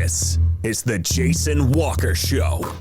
This is the Jason Walker Show.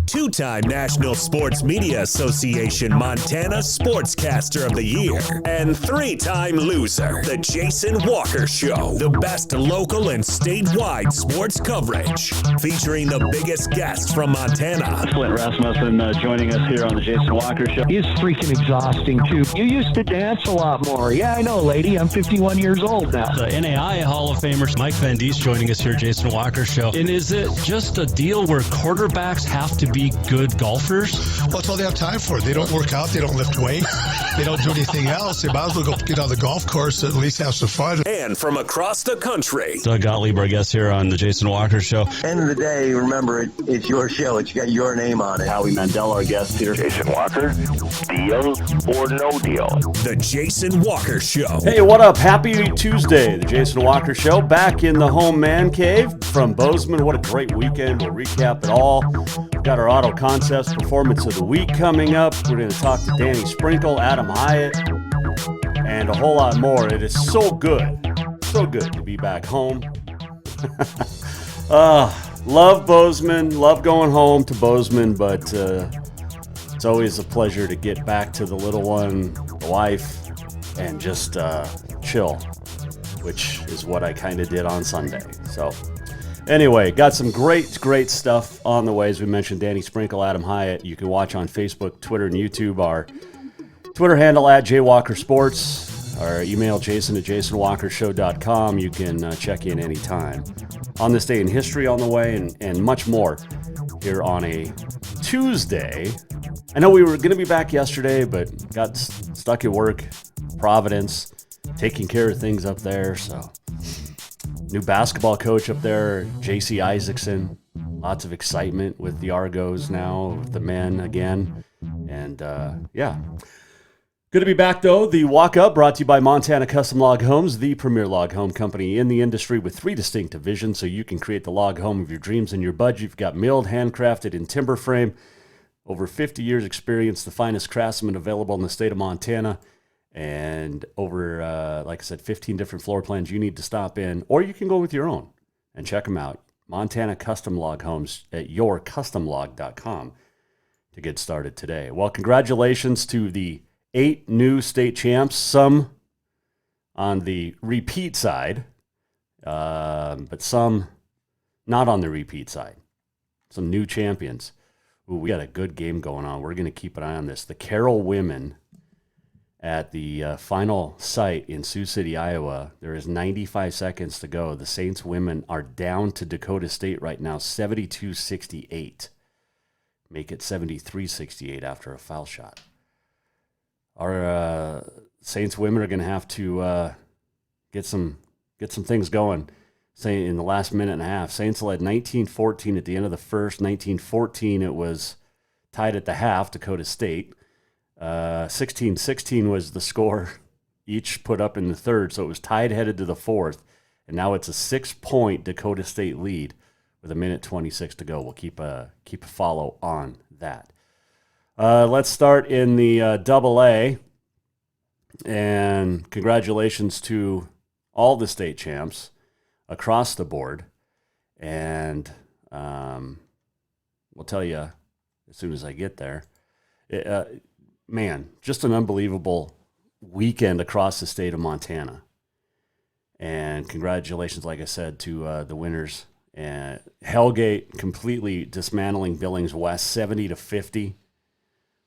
Two-time National Sports Media Association Montana Sportscaster of the Year and three-time loser, the Jason Walker Show. The best local and statewide sports coverage, featuring the biggest guests from Montana. Flint Rasmussen joining us here on the Jason Walker Show. He's freaking exhausting, too. You used to dance a lot more. Yeah, I know, lady. I'm 51 years old now. The NAI Hall of Famer Mike Van Diest joining us here, Jason Walker Show. And is it just a deal where quarterbacks have to be good golfers? Well, that's all they have time for. They don't work out. They don't lift weights. They don't do anything else. They might as well go get on the golf course and at least have some fun. And from across the country, Doug Gottlieb, our guest here on the Jason Walker Show. End of the day, remember, it's your show. It's got your name on it. Howie Mandel, our guest here. Jason Walker, deal or no deal? The Jason Walker Show. Hey, what up? Happy Tuesday. The Jason Walker Show back in the home man cave from Bozeman. What a great weekend. We'll recap it all. We've got our Auto Concepts Performance of the Week coming up. We're going to talk to Danny Sprinkle, Adam Hiatt, and a whole lot more. It is so good to be back home. Love Bozeman, love going home to Bozeman, but it's always a pleasure to get back to the little one, the wife, and just chill, which is what I kind of did on Sunday. So anyway, got some great stuff on the way. As we mentioned, Danny Sprinkle, Adam Hiatt. You can watch on Facebook, Twitter, and YouTube. Our Twitter handle at JWalkerSports. Our email, jason@jasonwalkershow.com. You can check in anytime. On this day in history on the way, and much more here on a Tuesday. I know we were going to be back yesterday, but got stuck at work, Providence, taking care of things up there. So, new basketball coach up there, J.C. Isaacson. Lots of excitement with the Argos now, with the men again. And, yeah. Good to be back, though. The Walk Up brought to you by Montana Custom Log Homes, the premier log home company in the industry with three distinct divisions, so you can create the log home of your dreams in your budget. You've got milled, handcrafted, and timber frame. Over 50 years experience, the finest craftsmen available in the state of Montana. And over, like I said, 15 different floor plans you need to stop in. Or you can go with your own and check them out. Montana Custom Log Homes at yourcustomlog.com to get started today. Well, congratulations to the 8 new state champs, some on the repeat side, but some not on the repeat side. Some new champions. Ooh, we got a good game going on. We're going to keep an eye on this. The Carroll women at the final site in Sioux City, Iowa. There is 95 seconds to go. The Saints women are down to Dakota State right now, 72-68. Make it 73-68 after a foul shot. Our Saints women are going to have to get some things going. Say in the last minute and a half, Saints led 19-14 at the end of the first. 19-14, it was tied at the half. Dakota State 16-16 was the score each put up in the third, so it was tied headed to the fourth, and now it's a 6-point Dakota State lead with 1:26 to go. We'll keep a follow on that. Let's start in the Double A, and congratulations to all the state champs across the board. And we'll tell you as soon as I get there. Man, just an unbelievable weekend across the state of Montana. And congratulations, like I said, to the winners. And Hellgate completely dismantling Billings West, 70-50.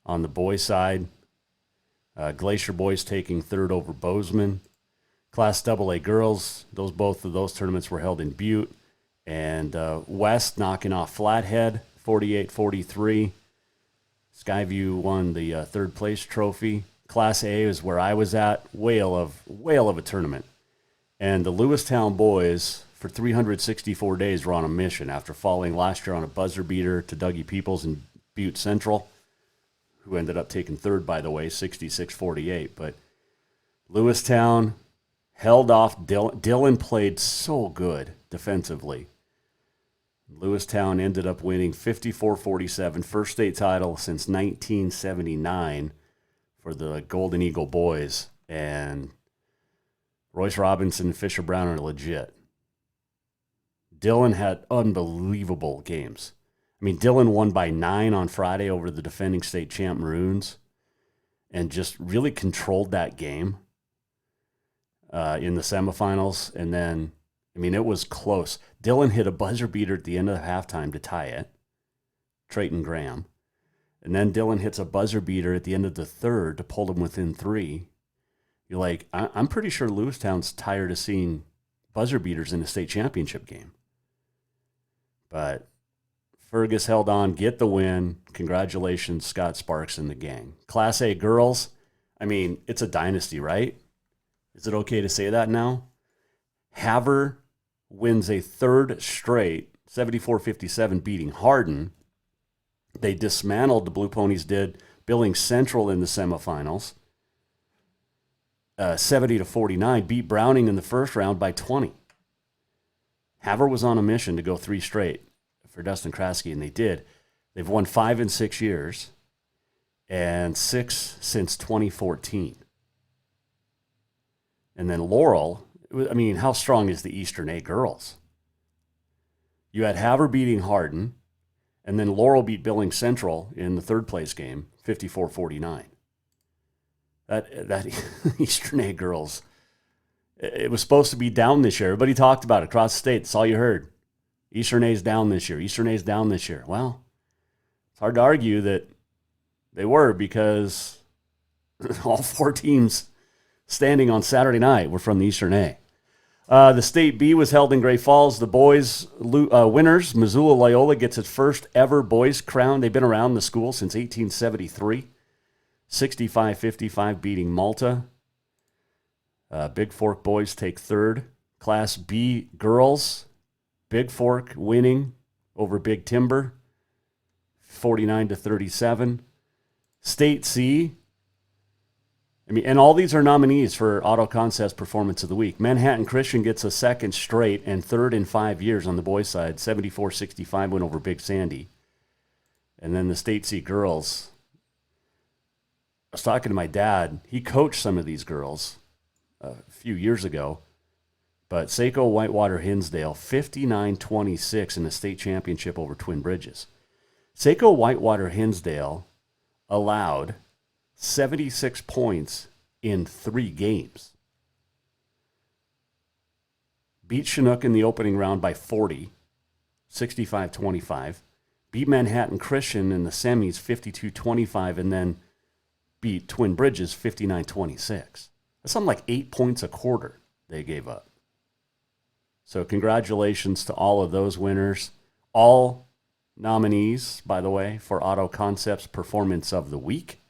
On the boys' side, Glacier Boys taking third over Bozeman. Class AA girls, both of those tournaments were held in Butte. And West knocking off Flathead, 48-43. Skyview won the third place trophy. Class A is where I was at. Whale of a tournament. And the Lewistown boys, for 364 days, were on a mission after falling last year on a buzzer beater to Dougie Peoples in Butte Central, who ended up taking third, by the way, 66-48. But Lewistown held off. Dylan played so good defensively. Lewistown ended up winning 54-47, first state title since 1979 for the Golden Eagle boys. And Royce Robinson and Fisher Brown are legit. Dillon had unbelievable games. I mean, Dillon won by 9 on Friday over the defending state champ Maroons and just really controlled that game in the semifinals. And then, I mean, it was close. Dillon hit a buzzer beater at the end of the halftime to tie it, Trayton Graham. And then Dillon hits a buzzer beater at the end of the third to pull them within 3. You're like, I'm pretty sure Lewistown's tired of seeing buzzer beaters in a state championship game. But Fergus held on, get the win. Congratulations, Scott Sparks and the gang. Class A girls, I mean, it's a dynasty, right? Is it okay to say that now? Havre wins a third straight, 74-57, beating Hardin. They dismantled, the Blue Ponies did, Billings Central in the semifinals. 70-49, beat Browning in the first round by 20. Havre was on a mission to go 3 straight for Dustin Kraske, and they did. They've won 5 in 6 years and 6 since 2014. And then Laurel, I mean, how strong is the Eastern A girls? You had Havre beating Hardin, and then Laurel beat Billings Central in the third place game, 54-49. That Eastern A girls, it was supposed to be down this year. Everybody talked about it across the state. That's all you heard. Eastern A's down this year. Eastern A's down this year. Well, it's hard to argue that they were, because all 4 teams standing on Saturday night were from the Eastern A. The State B was held in Great Falls. The boys winners, Missoula Loyola gets its first ever boys crown. They've been around the school since 1873. 65-55 beating Malta. Big Fork boys take third. Class B girls, Big Fork winning over Big Timber, 49-37. State C, I mean, and all these are nominees for Auto Concepts Performance of the Week. Manhattan Christian gets a second straight and third in 5 years on the boys' side. 74-65 win over Big Sandy. And then the State C girls, I was talking to my dad. He coached some of these girls a few years ago. But Saco Whitewater Hinsdale, 59-26 in the state championship over Twin Bridges. Saco Whitewater Hinsdale allowed 76 points in 3 games. Beat Chinook in the opening round by 40, 65-25. Beat Manhattan Christian in the semis, 52-25, and then beat Twin Bridges, 59-26. That's something like 8 points a quarter they gave up. So congratulations to all of those winners. All nominees, by the way, for Auto Concepts Performance of the Week.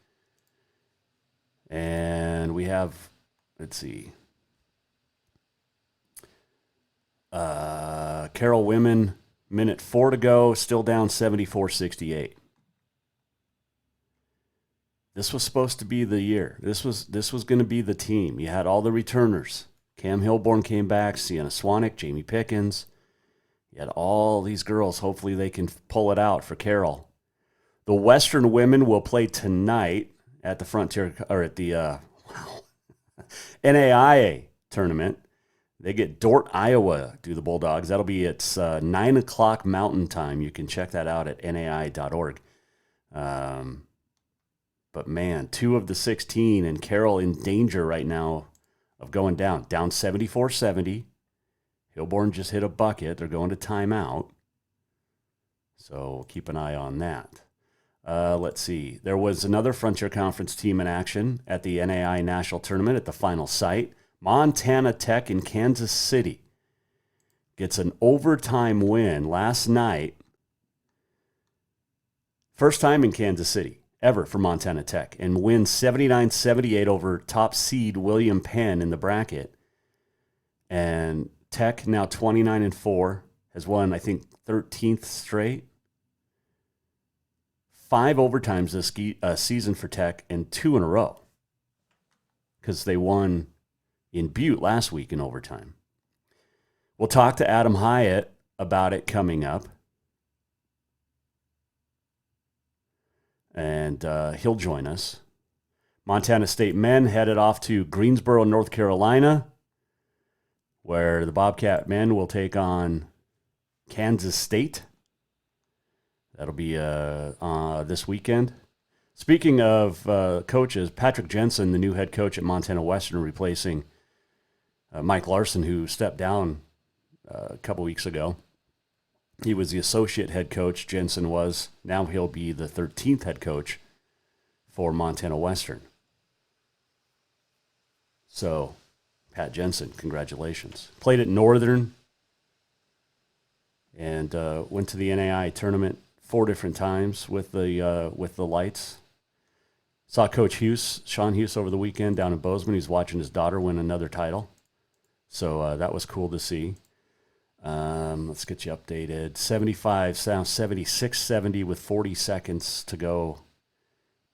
And we have, let's see, Carroll women, minute 4 to go, still down 74-68. This was supposed to be the year. This was going to be the team. You had all the returners. Cam Hilborn came back, Sienna Swanik, Jamie Pickens. You had all these girls. Hopefully they can pull it out for Carroll. The Western women will play tonight at the Frontier, or at the NAIA tournament. They get Dort, Iowa, do the Bulldogs. That'll be at 9 o'clock Mountain Time. You can check that out at nai.org. But man, 2 of the 16, and Carroll in danger right now of going down 74-70. Hilborn just hit a bucket. They're going to timeout. So keep an eye on that. Let's see. There was another Frontier Conference team in action at the NAI National Tournament at the final site. Montana Tech in Kansas City gets an overtime win last night. First time in Kansas City ever for Montana Tech, and wins 79-78 over top seed William Penn in the bracket. And Tech, now 29-4, has won, I think, 13th straight. 5 overtimes this season for Tech, and 2 in a row, because they won in Butte last week in overtime. We'll talk to Adam Hiatt about it coming up. And he'll join us. Montana State men headed off to Greensboro, North Carolina, where the Bobcat men will take on Kansas State. That'll be this weekend. Speaking of coaches, Patrick Jensen, the new head coach at Montana Western, replacing Mike Larson, who stepped down a couple weeks ago. He was the associate head coach, Jensen was. Now he'll be the 13th head coach for Montana Western. So, Pat Jensen, congratulations. Played at Northern and went to the NAI tournament 4 different times with the lights. Saw Coach Sean Hughes over the weekend down in Bozeman. He's watching his daughter win another title. So that was cool to see. Let's get you updated. 75, sounds 76-70 with 40 seconds to go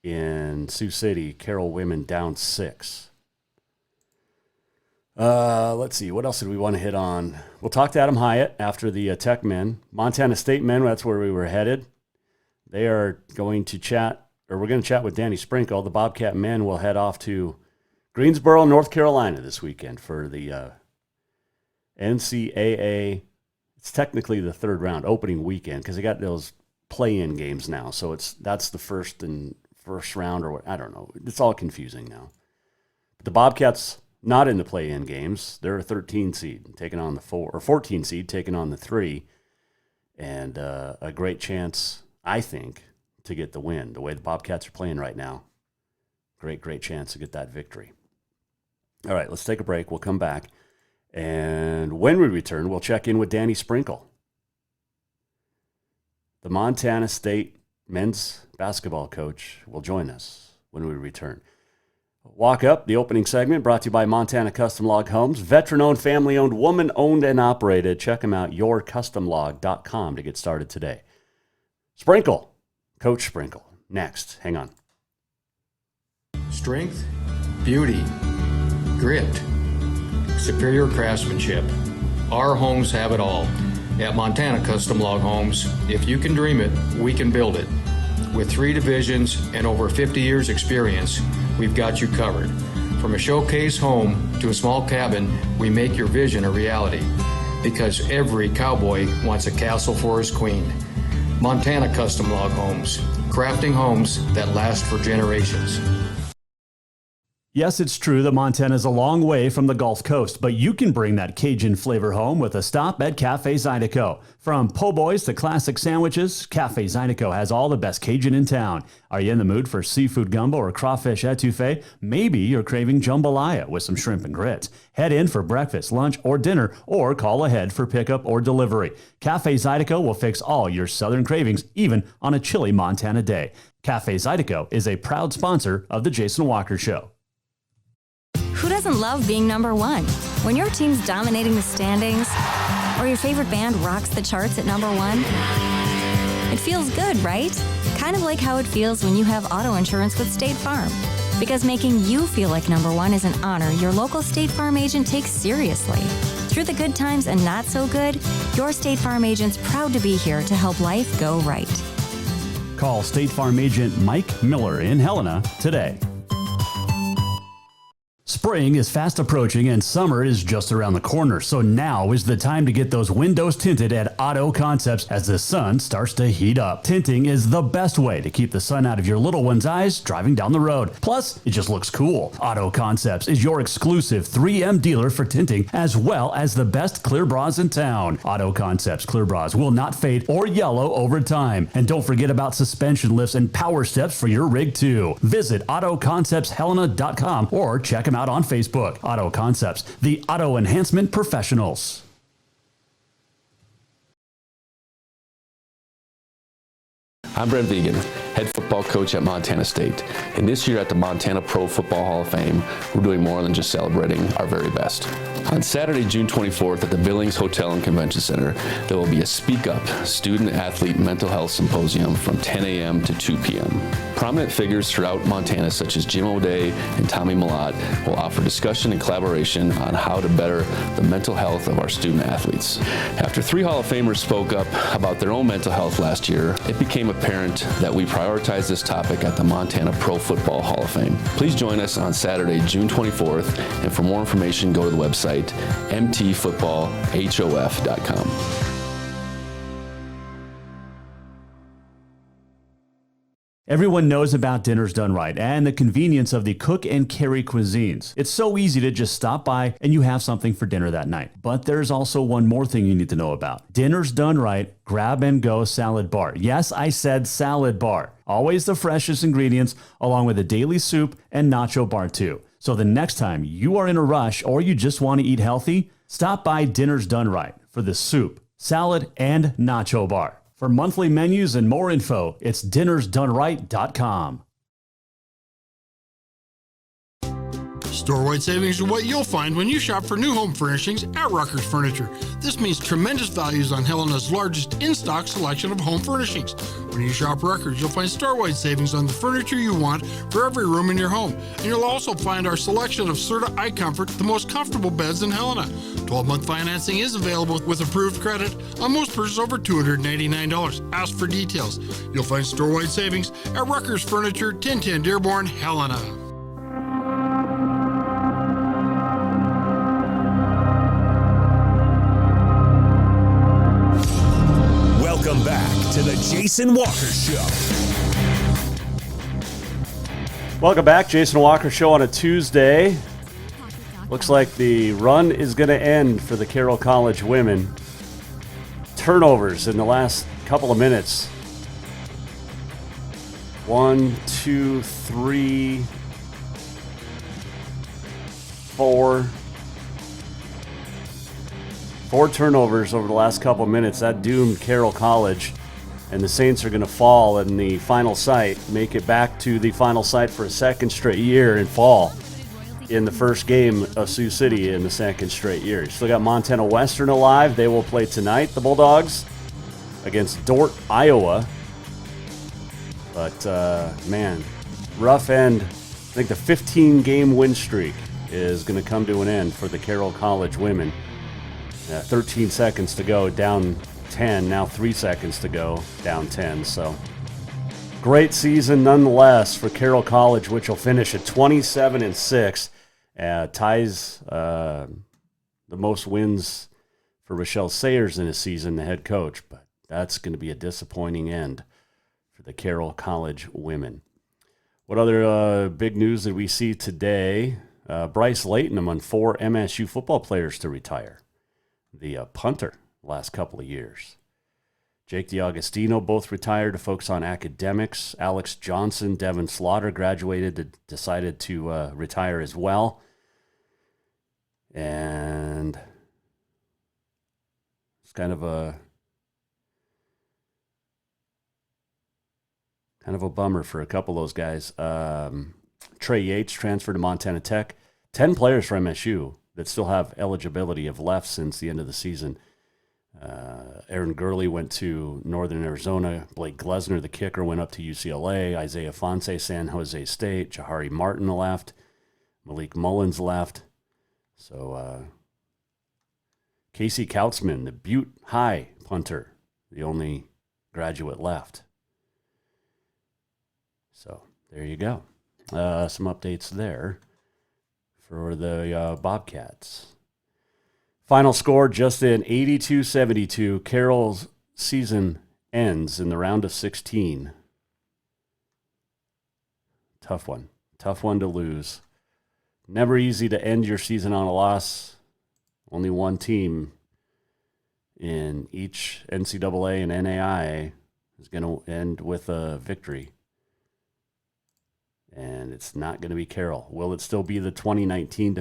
in Sioux City. Carroll women down 6. Let's see. What else did we want to hit on? We'll talk to Adam Hiatt after the Tech men. Montana State men, that's where we were headed. They are going to chat, or we're going to chat with Danny Sprinkle. The Bobcat men will head off to Greensboro, North Carolina this weekend for the NCAA. It's technically the 3rd round, opening weekend, because they got those play-in games now. So that's the first round, or what? I don't know. It's all confusing now. But the Bobcats not in the play-in games. They're a 13 seed taking on the 4, or 14 seed taking on the 3, and a great chance, I think, to get the win. The way the Bobcats are playing right now, great chance to get that victory. All right, let's take a break. We'll come back, and when we return, we'll check in with Danny Sprinkle. The Montana State men's basketball coach will join us when we return. Walk Up, the opening segment, brought to you by Montana Custom Log Homes. Veteran-owned, family-owned, woman-owned, and operated. Check them out, yourcustomlog.com to get started today. Sprinkle, Coach Sprinkle, next. Hang on. Strength, beauty, grit, superior craftsmanship. Our homes have it all. At Montana Custom Log Homes, if you can dream it, we can build it. With 3 divisions and over 50 years experience, we've got you covered. From a showcase home to a small cabin, we make your vision a reality. Because every cowboy wants a castle for his queen. Montana Custom Log Homes, crafting homes that last for generations. Yes, it's true that Montana is a long way from the Gulf Coast, but you can bring that Cajun flavor home with a stop at Cafe Zydeco. From po' boys to classic sandwiches, Cafe Zydeco has all the best Cajun in town. Are you in the mood for seafood gumbo or crawfish etouffee? Maybe you're craving jambalaya with some shrimp and grits. Head in for breakfast, lunch, or dinner, or call ahead for pickup or delivery. Cafe Zydeco will fix all your southern cravings, even on a chilly Montana day. Cafe Zydeco is a proud sponsor of The Jason Walker Show. Who doesn't love being number one? When your team's dominating the standings, or your favorite band rocks the charts at number 1, it feels good, right? Kind of like how it feels when you have auto insurance with State Farm. Because making you feel like number 1 is an honor your local State Farm agent takes seriously. Through the good times and not so good, your State Farm agent's proud to be here to help life go right. Call State Farm agent Mike Miller in Helena today. Spring is fast approaching and summer is just around the corner, so now is the time to get those windows tinted at Auto Concepts as the sun starts to heat up. Tinting is the best way to keep the sun out of your little one's eyes driving down the road. Plus, it just looks cool. Auto Concepts is your exclusive 3M dealer for tinting, as well as the best clear bras in town. Auto Concepts clear bras will not fade or yellow over time. And don't forget about suspension lifts and power steps for your rig too. Visit AutoConceptsHelena.com or check them out on Facebook. Auto Concepts, the auto enhancement professionals. I'm Brent Vegan, head football coach at Montana State. And this year at the Montana Pro Football Hall of Fame, we're doing more than just celebrating our very best. On Saturday, June 24th at the Billings Hotel and Convention Center, there will be a Speak Up Student-Athlete Mental Health Symposium from 10 a.m. to 2 p.m. Prominent figures throughout Montana, such as Jim O'Day and Tommy Millott, will offer discussion and collaboration on how to better the mental health of our student-athletes. After 3 Hall of Famers spoke up about their own mental health last year, it became apparent that we prioritize this topic at the Montana Pro Football Hall of Fame. Please join us on Saturday, June 24th, and for more information, go to the website mtfootballhof.com. Everyone knows about Dinners Done Right and the convenience of the cook and carry cuisines. It's so easy to just stop by and you have something for dinner that night. But there's also one more thing you need to know about. Dinners Done Right Grab and Go Salad Bar. Yes, I said salad bar. Always the freshest ingredients, along with a daily soup and nacho bar too. So the next time you are in a rush or you just want to eat healthy, stop by Dinners Done Right for the soup, salad, and nacho bar. For monthly menus and more info, it's dinnersdoneright.com. Store-wide savings are what you'll find when you shop for new home furnishings at Rucker's Furniture. This means tremendous values on Helena's largest in-stock selection of home furnishings. When you shop Rucker's, you'll find store-wide savings on the furniture you want for every room in your home. And you'll also find our selection of Serta iComfort, the most comfortable beds in Helena. 12-month financing is available with approved credit on most purchases over $289. Ask for details. You'll find store-wide savings at Rucker's Furniture, 1010 Dearborn, Helena. Welcome back to the Jason Walker Show. Welcome back, Jason Walker Show on a Tuesday. Looks like the run is going to end for the Carroll College women. Turnovers in the last couple of minutes. 1, 2, 3, 4. 4 turnovers over the last couple of minutes. That doomed Carroll College. And the Saints are going to fall in the final sight, make it back to the final sight for a second straight year and fall in the first game of Sioux City in the second straight year. You still got Montana Western alive. They will play tonight, the Bulldogs, against Dort, Iowa. But, man, rough end. I think the 15-game win streak is going to come to an end for the Carroll College women. 13 seconds to go, down 10. Now 3 seconds to go, down 10. So great season nonetheless for Carroll College, which will finish at 27-6. Ties the most wins for Rochelle Sayers in a season, the head coach. But that's going to be a disappointing end for the Carroll College women. What other big news did we see today? Bryce Layton among 4 MSU football players to retire. The punter last couple of years. Jake DiAugustino both retired to focus on academics. Alex Johnson, Devin Slaughter graduated, decided to retire as well. And it's kind of a bummer for a couple of those guys. Trey Yates transferred to Montana Tech. 10 players from MSU that still have eligibility have left since the end of the season. Aaron Gurley went to Northern Arizona. Blake Glesner, the kicker, went up to UCLA. Isaiah Fonse, San Jose State. Jahari Martin left. Malik Mullins left. So Casey Kautzman, the Butte High punter, the only graduate left. So there you go. Some updates there for the Bobcats. Final score just in 82-72. Carroll's season ends in the round of 16. Tough one. Tough one to lose. Never easy to end your season on a loss. Only one team in each NCAA and NAIA is going to end with a victory. And it's not going to be Carroll. Will it still be the 2019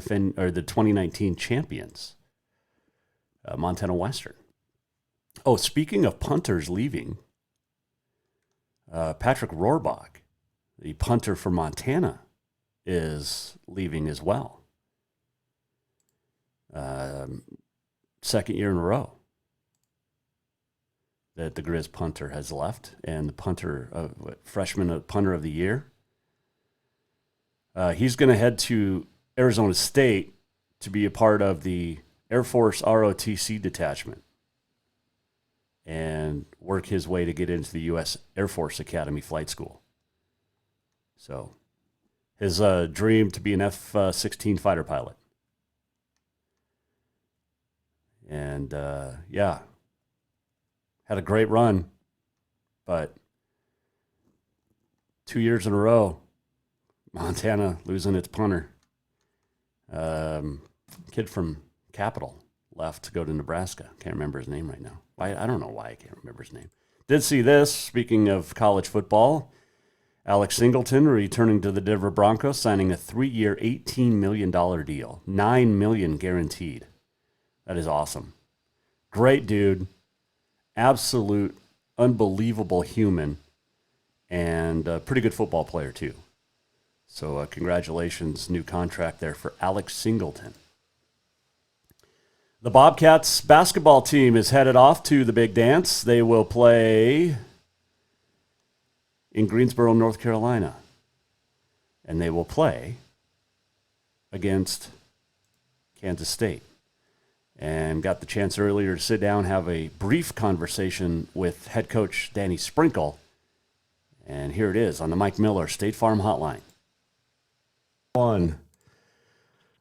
champions? Montana Western. Oh, speaking of punters leaving, Patrick Rohrbach, the punter for Montana, is leaving as well. Second year in a row that the Grizz punter has left, and the punter, freshman punter of the year. He's going to head to Arizona State to be a part of the Air Force ROTC detachment and work his way to get into the U.S. Air Force Academy Flight School. So his dream to be an F-16 fighter pilot. And, yeah, had a great run, but 2 years in a row. Montana losing its punter. Kid from Capital left to go to Nebraska. Can't remember his name right now. I don't know why I can't remember his name. Did see this, speaking of college football. Alex Singleton returning to the Denver Broncos, signing a 3-year, $18 million deal. $9 million guaranteed. That is awesome. Great dude. Absolute, unbelievable human. And a pretty good football player, too. So congratulations, new contract there for Alex Singleton. The Bobcats basketball team is headed off to the big dance. They will play in Greensboro, North Carolina. And they will play against Kansas State. And got the chance earlier to sit down, have a brief conversation with head coach Danny Sprinkle. And here it is on the Mike Miller State Farm Hotline.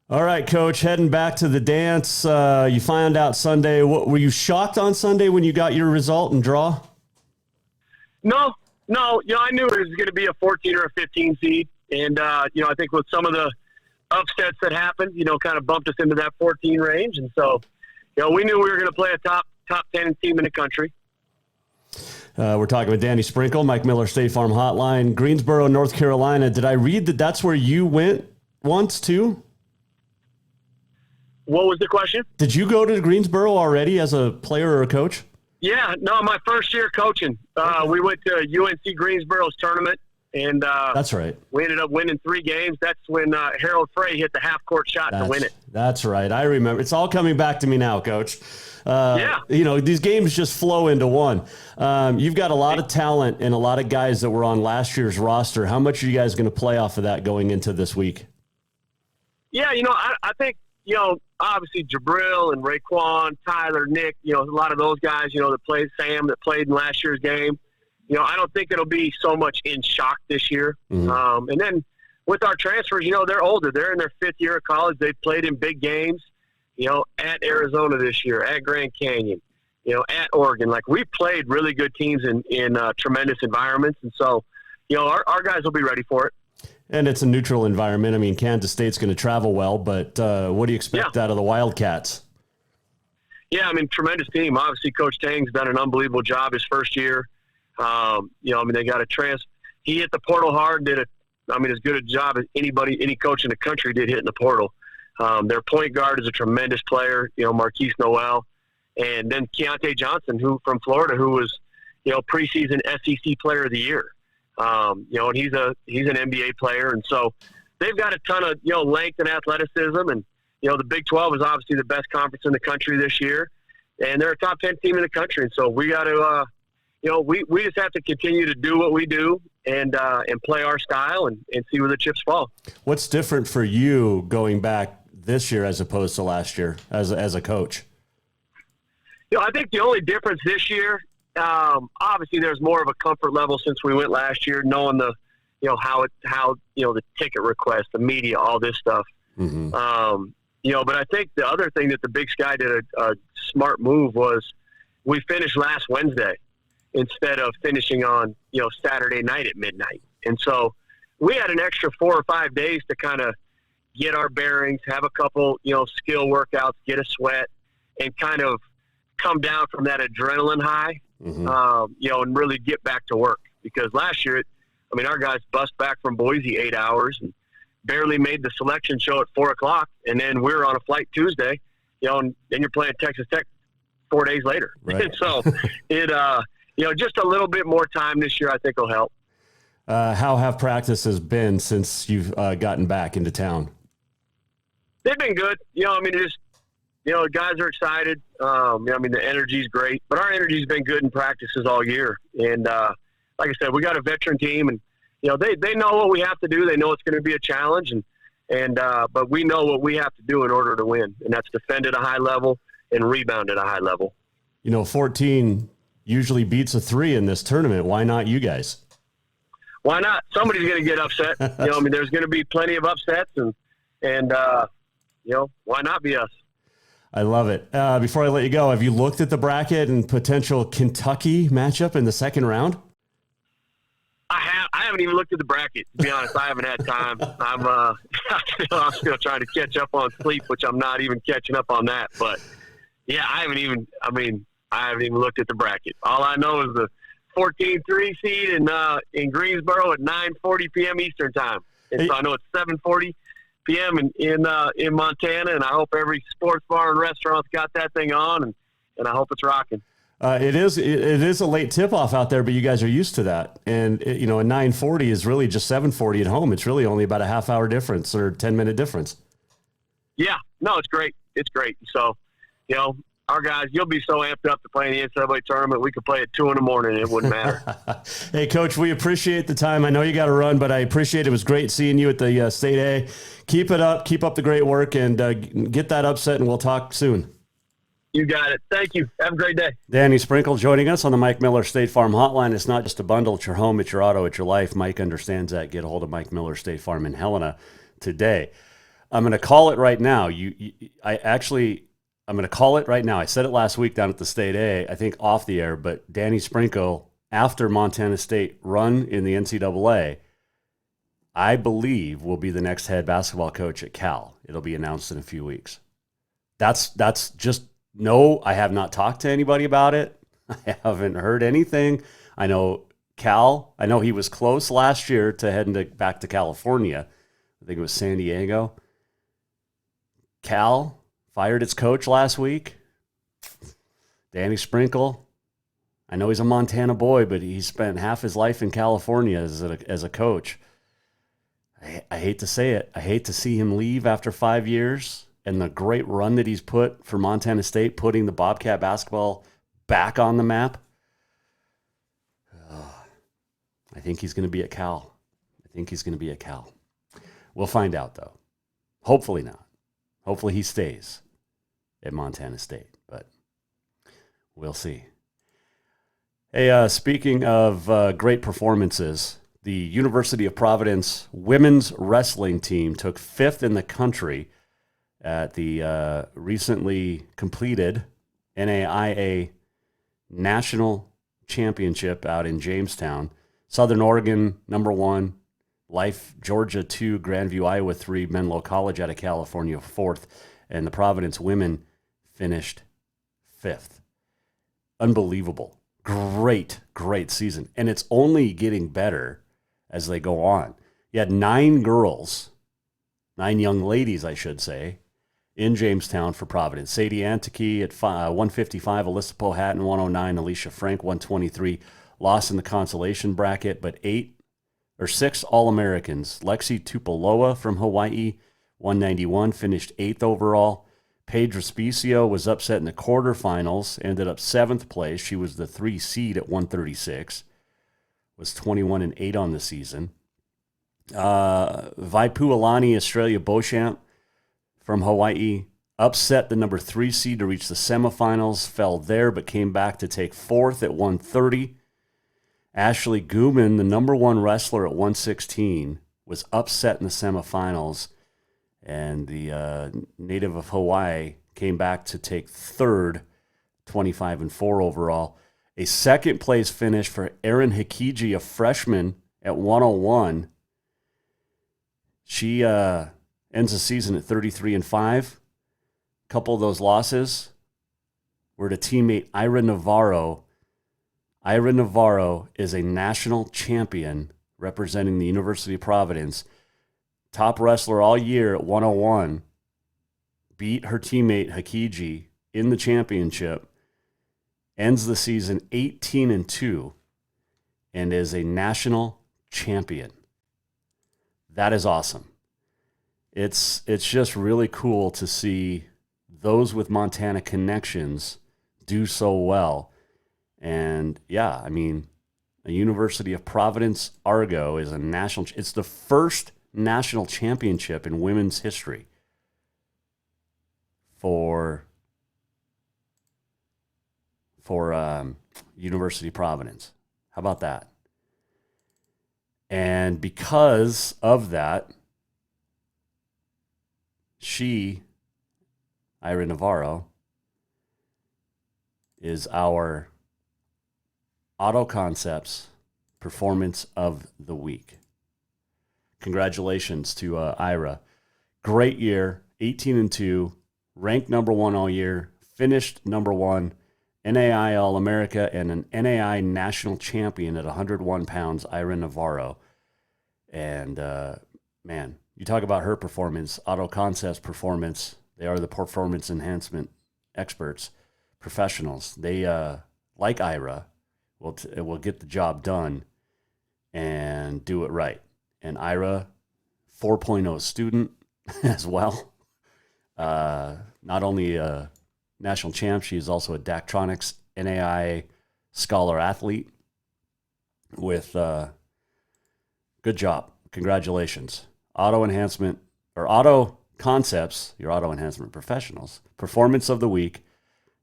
All right, Coach, heading back to the dance. You found out Sunday. Were you shocked on Sunday when you got your result and draw? No. I knew it was going to be a 14 or a 15 seed. And, I think with some of the upsets that happened, kind of bumped us into that 14 range. And so, we knew we were going to play a top 10 team in the country. We're talking with Danny Sprinkle, Mike Miller State Farm Hotline, Greensboro, North Carolina. Did I read that that's where you went once too? What was the question? Did you go to Greensboro already as a player or a coach? Yeah, no, my first year coaching. We went to UNC Greensboro's tournament, and that's right. We ended up winning 3 games. That's when Harold Frey hit the half-court shot to win it. That's right. I remember. It's all coming back to me now, Coach. These games just flow into one. You've got a lot of talent and a lot of guys that were on last year's roster. How much are you guys going to play off of that going into this week? Yeah, I think, obviously Jabril and Raekwon, Tyler, Nick, a lot of those guys, that played, Sam, that played in last year's game. I don't think it'll be so much in shock this year. Mm-hmm. And then with our transfers, they're older. They're in their 5th year of college. They've played in big games, at Arizona this year, at Grand Canyon, at Oregon. Like, we played really good teams in tremendous environments. And so, our guys will be ready for it. And it's a neutral environment. I mean, Kansas State's going to travel well, but what do you expect out of the Wildcats? Yeah, tremendous team. Obviously, Coach Tang's done an unbelievable job his first year. They got a he hit the portal hard, did as good a job as any coach in the country did hitting the portal. Their point guard is a tremendous player, Marquise Noel. And then Keontae Johnson, who from Florida, who was, preseason SEC player of the year. And he's an NBA player. And so they've got a ton of, length and athleticism. And, the Big 12 is obviously the best conference in the country this year. And they're a top 10 team in the country. And so we got to, we just have to continue to do what we do and play our style and see where the chips fall. What's different for you going back this year as opposed to last year as a coach? I think the only difference this year, obviously there's more of a comfort level since we went last year, knowing the, how the ticket request, the media, all this stuff. Mm-hmm. But I think the other thing that the Big Sky did a smart move was we finished last Wednesday instead of finishing on, Saturday night at midnight. And so we had an extra 4 or 5 days to kind of get our bearings, have a couple, skill workouts, get a sweat, and kind of come down from that adrenaline high, mm-hmm. And really get back to work. Because last year, our guys bust back from Boise 8 hours and barely made the selection show at 4:00. And then we were on a flight Tuesday, and then you're playing Texas Tech 4 days later. Right. So it, just a little bit more time this year, I think will help. How have practices been since you've gotten back into town? They've been good. Guys are excited. The energy's great, but our energy's been good in practices all year. And like I said, we got a veteran team, and they know what we have to do. They know it's going to be a challenge, but we know what we have to do in order to win, and that's defend at a high level and rebound at a high level. 14 usually beats a 3 in this tournament. Why not you guys? Why not? Somebody's going to get upset. There's going to be plenty of upsets, and why not be us? I love it. Before I let you go, have you looked at the bracket and potential Kentucky matchup in the second round? I haven't even looked at the bracket, to be honest. I haven't had time. I'm still trying to catch up on sleep, which I'm not even catching up on that. But yeah, I haven't even looked at the bracket. All I know is the 14-3 seed in Greensboro at 9:40 p.m. Eastern time. And so I know it's 7:40 p.m. in Montana, and I hope every sports bar and restaurant's got that thing on, and I hope it's rocking. It is a late tip-off out there, but you guys are used to that. And, a 9:40 is really just 7:40 at home. It's really only about a half-hour difference or 10-minute difference. Yeah. No, it's great. It's great. So, our guys, you'll be so amped up to play in the NCAA tournament, we could play at 2 a.m. It wouldn't matter. Hey, Coach, we appreciate the time. I know you got to run, but I appreciate it. It was great seeing you at the State A. Keep it up. Keep up the great work, and get that upset, and we'll talk soon. You got it. Thank you. Have a great day. Danny Sprinkle joining us on the Mike Miller State Farm Hotline. It's not just a bundle. It's your home. It's your auto. It's your life. Mike understands that. Get a hold of Mike Miller State Farm in Helena today. I'm going to call it right now. I'm going to call it right now. I said it last week down at the State A, I think off the air, but Danny Sprinkle, after Montana State run in the NCAA, I believe will be the next head basketball coach at Cal. It'll be announced in a few weeks. That's just, no, I have not talked to anybody about it. I haven't heard anything. I know Cal, I know he was close last year to heading back to California. I think it was San Diego. Cal fired its coach last week. Danny Sprinkle, I know he's a Montana boy, but he spent half his life in California as a coach. I hate to say it. I hate to see him leave after 5 years and the great run that he's put for Montana State, putting the Bobcat basketball back on the map. I think he's going to be at Cal. We'll find out, though. Hopefully not. Hopefully he stays at Montana State, but we'll see. Hey, speaking of great performances, the University of Providence women's wrestling team took 5th in the country at the recently completed NAIA National Championship out in Jamestown. Southern Oregon, number 1. Life, Georgia 2, Grandview, Iowa 3, Menlo College out of California 4th, and the Providence women finished 5th. Unbelievable. Great season. And it's only getting better as they go on. You had 9 young ladies, I should say, in Jamestown for Providence. Sadie Antike at 155, Alyssa Pohattan 109, Alicia Frank 123, lost in the consolation bracket, but 6 All-Americans. Lexi Tupaloa from Hawaii, 191, finished 8th overall. Paige Respicio was upset in the quarterfinals, ended up 7th place. She was the 3 seed at 136, was 21-8 on the season. Vaipualani Australia Beauchamp from Hawaii upset the number 3 seed to reach the semifinals, fell there, but came back to take 4th at 130. Ashley Guman, the number 1 wrestler at 116, was upset in the semifinals, and the native of Hawaii came back to take 3rd, 25-4 overall. A 2nd place finish for Erin Hikiji, a freshman at 101. She ends the season at 33-5. A couple of those losses were to teammate Ira Navarro. Ira Navarro is a national champion representing the University of Providence. Top wrestler all year at 101. Beat her teammate Hikiji in the championship. Ends the season 18-2 and is a national champion. That is awesome. It's just really cool to see those with Montana connections do so well. And yeah, I mean, the University of Providence Argo is a national. It's the first national championship in women's history for University of Providence. How about that? And because of that, Ira Navarro, is our Auto Concepts Performance of the Week. Congratulations to Ira. Great year, 18-2, ranked number 1 all year, finished number 1, NAI All-America, and an NAI national champion at 101 pounds, Ira Navarro. And, man, you talk about her performance, Auto Concepts performance. They are the performance enhancement experts, professionals. They, like Ira, will get the job done and do it right. And Ira, 4.0 student as well. Not only a national champ, she's also a Daktronics NAI scholar athlete with good job. Congratulations. Auto Concepts, your auto enhancement professionals. Performance of the Week.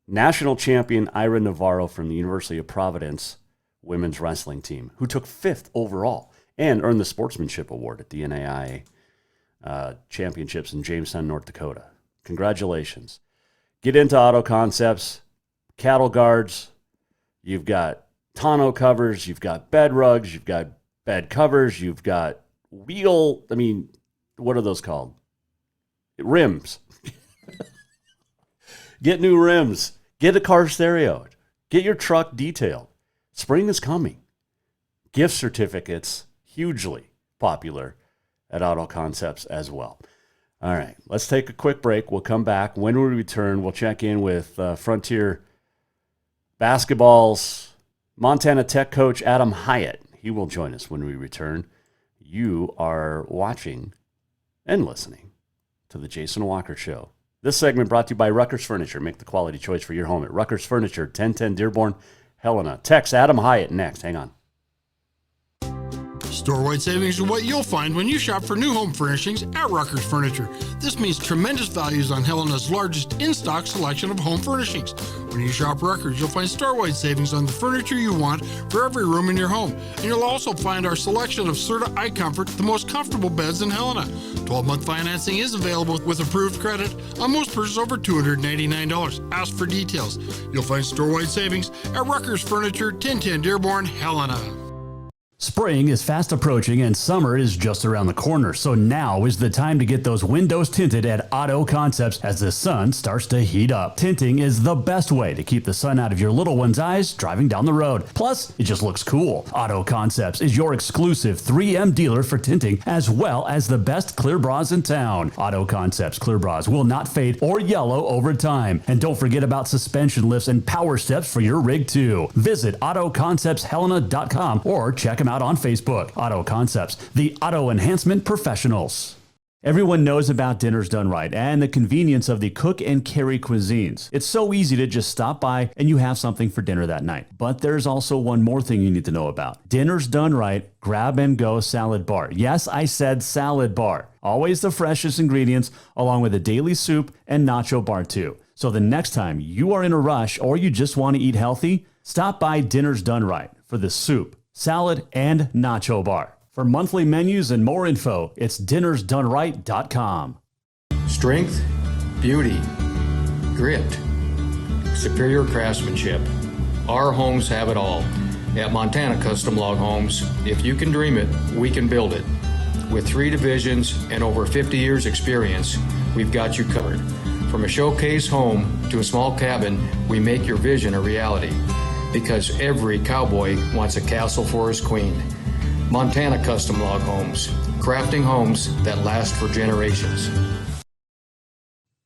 National champion Ira Navarro from the University of Providence women's wrestling team, who took 5th overall and earned the Sportsmanship Award at the NAI championships in Jamestown, North Dakota. Congratulations. Get into Auto Concepts, cattle guards. You've got tonneau covers. You've got bed rugs. You've got bed covers. You've got what are those called? Rims. Get new rims. Get a car stereo. Get your truck detailed. Spring is coming. Gift certificates, hugely popular at Auto Concepts as well. All right, let's take a quick break. We'll come back. When we return, we'll check in with Frontier Basketball's Montana Tech coach, Adam Hiatt. He will join us when we return. You are watching and listening to The Jason Walker Show. This segment brought to you by Rucker's Furniture. Make the quality choice for your home at Rucker's Furniture, 1010 Dearborn, Helena. Text Adam Hiatt next. Hang on. Store-wide savings are what you'll find when you shop for new home furnishings at Rucker's Furniture. This means tremendous values on Helena's largest in-stock selection of home furnishings. When you shop Rucker's, you'll find store-wide savings on the furniture you want for every room in your home. And you'll also find our selection of Serta iComfort, the most comfortable beds in Helena. 12-month financing is available with approved credit on most purchases over $289. Ask for details. You'll find store-wide savings at Rucker's Furniture, 1010 Dearborn, Helena. Spring is fast approaching and summer is just around the corner, so now is the time to get those windows tinted at Auto Concepts as the sun starts to heat up. Tinting is the best way to keep the sun out of your little one's eyes driving down the road. Plus, it just looks cool. Auto Concepts is your exclusive 3M dealer for tinting as well as the best clear bras in town. Auto Concepts clear bras will not fade or yellow over time. And don't forget about suspension lifts and power steps for your rig too. Visit AutoConceptsHelena.com or check them out on Facebook. Auto Concepts, the auto enhancement professionals. Everyone knows about Dinners Done Right and the convenience of the cook and carry cuisines. It's so easy to just stop by and you have something for dinner that night. But there's also one more thing you need to know about. Dinners Done Right Grab and Go Salad Bar. Yes, I said salad bar. Always the freshest ingredients along with a daily soup and nacho bar too. So the next time you are in a rush or you just want to eat healthy, stop by Dinners Done Right for the soup, salad, and nacho bar. For monthly menus and more info, it's dinnersdoneright.com. Strength, beauty, grit, superior craftsmanship. Our homes have it all. At Montana Custom Log Homes, if you can dream it, we can build it. With 3 divisions and over 50 years experience, we've got you covered. From a showcase home to a small cabin, we make your vision a reality. Because every cowboy wants a castle for his queen. Montana Custom Log Homes, crafting homes that last for generations.